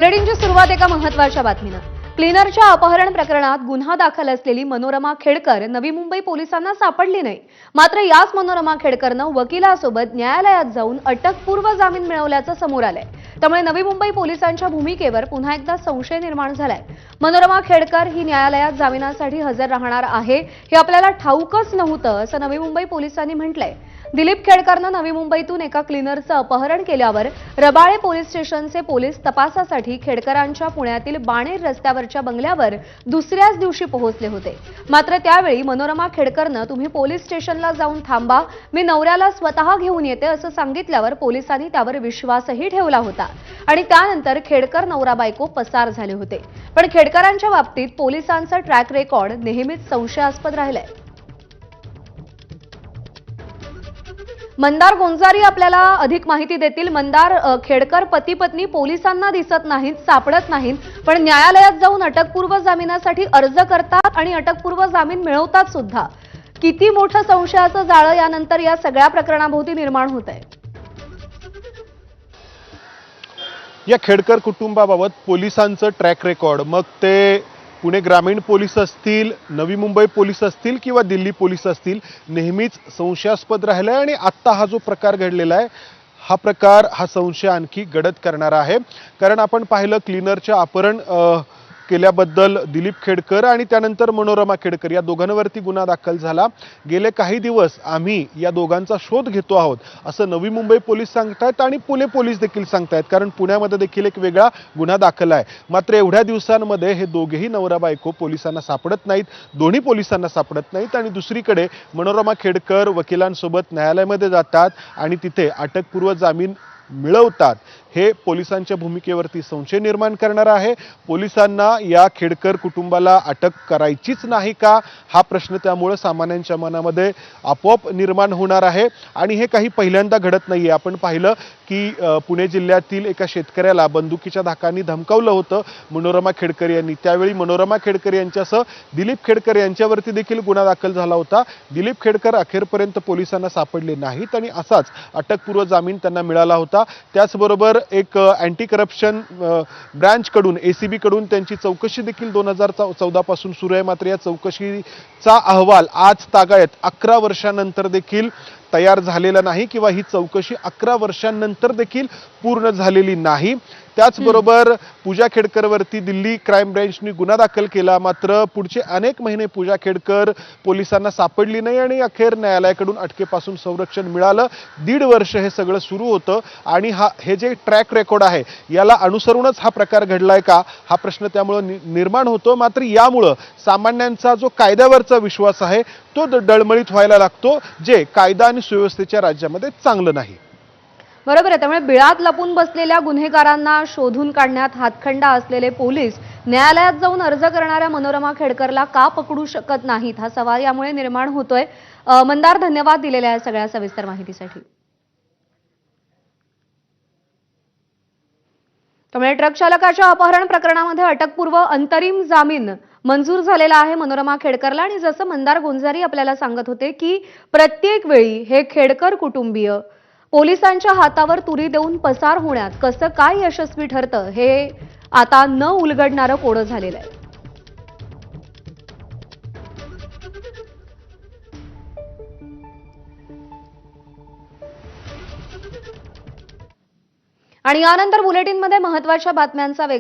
बुलेटिनची सुरुवात एका महत्त्वाच्या बातमीनं। क्लीनरच्या अपहरण प्रकरणात गुन्हा दाखल असलेली मनोरमा खेडकर नवी मुंबई पोलिसांना सापडली नाही। मात्र याच मनोरमा खेडकरनं वकिलासोबत न्यायालयात जाऊन अटकपूर्व जामीन मिळवल्याचं समोर आलंय। त्यामुळे नवी मुंबई पोलिसांच्या भूमिकेवर पुन्हा एकदा संशय निर्माण झालाय। मनोरमा खेडकर ही न्यायालयात जामिनासाठी हजर राहणार आहे हे आपल्याला ठाऊकच नव्हतं असं नवी मुंबई पोलिसांनी म्हटलंय। दिलीप खेडकरनं नवी मुंबईतून एका क्लीनरचं अपहरण केल्यावर रबाळे पोलीस स्टेशनचे पोलीस तपासासाठी खेडकरांच्या पुण्यातील बाणेर रस्त्यावरच्या बंगल्यावर दुसऱ्याच दिवशी पोहोचले होते। मात्र त्यावेळी मनोरमा खेडकरनं तुम्ही पोलीस स्टेशनला जाऊन थांबा, मी नवऱ्याला स्वतः घेऊन येते असं सांगितल्यावर पोलिसांनी त्यावर विश्वासही ठेवला होता आणि त्यानंतर खेडकर नवरा बायको पसार झाले होते। पण खेडकरांच्या बाबतीत पोलिसांचा ट्रॅक रेकॉर्ड नेहमीच संशयास्पद राहिलाय। मंदार गोंजारी आपल्याला अधिक माहिती देतील। मंदार, खेडकर पती पत्नी पोलिसांना दिसत नाहीत, सापडत नाहीत, पण न्यायालयात जाऊन अटकपूर्व जामिनासाठी अर्ज करतात आणि अटकपूर्व जामीन मिळवतात सुद्धा। किती मोठं संशयाचं जाळं यानंतर या सगळ्या प्रकरणाभोवती निर्माण होतंय। या खेडकर कुटुंबाबाबत पोलिसांचं ट्रॅक रेकॉर्ड, मग ते पुणे ग्रामीण पोलीस असतील, नवी मुंबई पोलीस असतील किंवा दिल्ली पोलीस असतील, नेहमीच संशयास्पद राहिलाय आणि आत्ता हा जो प्रकार घडलेला आहे हा प्रकार हा संशय आणखी गडद करणारा आहे। कारण आपण पाहिलं क्लीनरच्या अपहरण केल्याबद्दल दिलीप खेडकर आणि त्यानंतर मनोरमा खेडकर या दोघांवरती गुन्हा दाखल झाला। गेले काही दिवस आम्ही या दोघांचा शोध घेतो आहोत असं नवी मुंबई पोलीस सांगतायत आणि पुणे पोलीस देखील सांगतायत, कारण पुण्यामध्ये देखील एक वेगळा गुन्हा दाखल आहे। मात्र एवढ्या दिवसांमध्ये हे दोघेही नवरा बायको पोलिसांना सापडत नाहीत, दोन्ही पोलिसांना सापडत नाहीत आणि दुसरीकडे मनोरमा खेडकर वकिलांसोबत न्यायालयामध्ये जातात आणि तिथे अटकपूर्व जामीन मिळवतात। हे पोलिसांच्या भूमिकेवरती संशय निर्माण करणार आहे। पोलिसांना या खेडकर कुटुंबाला अटक करायचीच नाही का हा प्रश्न त्यामुळे सामान्यांच्या मनामध्ये आपोआप निर्माण होणार आहे आणि हे काही पहिल्यांदा घडत नाहीये। आपण पाहिलं की पुणे जिल्ह्यातील एका शेतकऱ्याला बंदुकीच्या धाकांनी धमकावलं होतं मनोरमा खेडकर यांनी। त्यावेळी मनोरमा खेडकर यांच्यासह दिलीप खेडकर यांच्यावरती देखील गुन्हा दाखल झाला होता। दिलीप खेडकर अखेरपर्यंत पोलिसांना सापडले नाहीत आणि असाच अटकपूर्व जामीन त्यांना मिळाला होता। त्याचबरोबर एक अँटी करप्शन ब्रांच कडून एसीबी कडून त्यांची चौकशी देखील 2014 पासून सुरू आहे। मात्र या चौकशीचा अहवाल आज तागायत 11 वर्षांनंतर देखील तयार झालेला नाही किंवा ही चौकशी 11 वर्षांनंतर देखील पूर्ण झालेली नाही। त्याचबरोबर पूजा खेडकरवरती दिल्ली क्राईम ब्रँचनी गुन्हा दाखल केला, मात्र पुढचे अनेक महिने पूजा खेडकर पोलिसांना सापडली नाही आणि अखेर न्यायालयाकडून अटकेपासून संरक्षण मिळालं। 1.5 वर्ष हे सगळं सुरू होतं आणि हे जे ट्रॅक रेकॉर्ड आहे याला अनुसरूनच हा प्रकार घडलाय का हा प्रश्न त्यामुळे निर्माण होतो। मात्र यामुळे सामान्यांचा जो कायद्यावरचा विश्वास आहे तो डळमळीत व्हायला लागतो, जे कायदा आणि सुव्यवस्थेच्या राज्यामध्ये चांगलं नाही। बरोबर आहे। त्यामुळे बिळात लपून बसलेल्या गुन्हेगारांना शोधून काढण्यात हातखंडा असलेले पोलीस न्यायालयात जाऊन अर्ज करणाऱ्या मनोरमा खेडकरला का पकडू शकत नाहीत हा सवाल यामुळे निर्माण होतोय। मंदार, धन्यवाद दिलेल्या सगळ्या सविस्तर माहितीसाठी। त्यामुळे ट्रक चालकाच्या अपहरण प्रकरणामध्ये अटकपूर्व अंतरिम जामीन मंजूर झालेला आहे मनोरमा खेडकरला आणि जसं मंदार गोंजारी आपल्याला सांगत होते की प्रत्येक वेळी हे खेडकर कुटुंबीय पोलिसांच्या हातावर तुरी देऊन पसार होण्यात कसं काय यशस्वी ठरतं हे आता न उलगडणारं कोडं झालेलं आहे। आणि यानंतर बुलेटिनमध्ये महत्त्वाच्या बातम्यांचा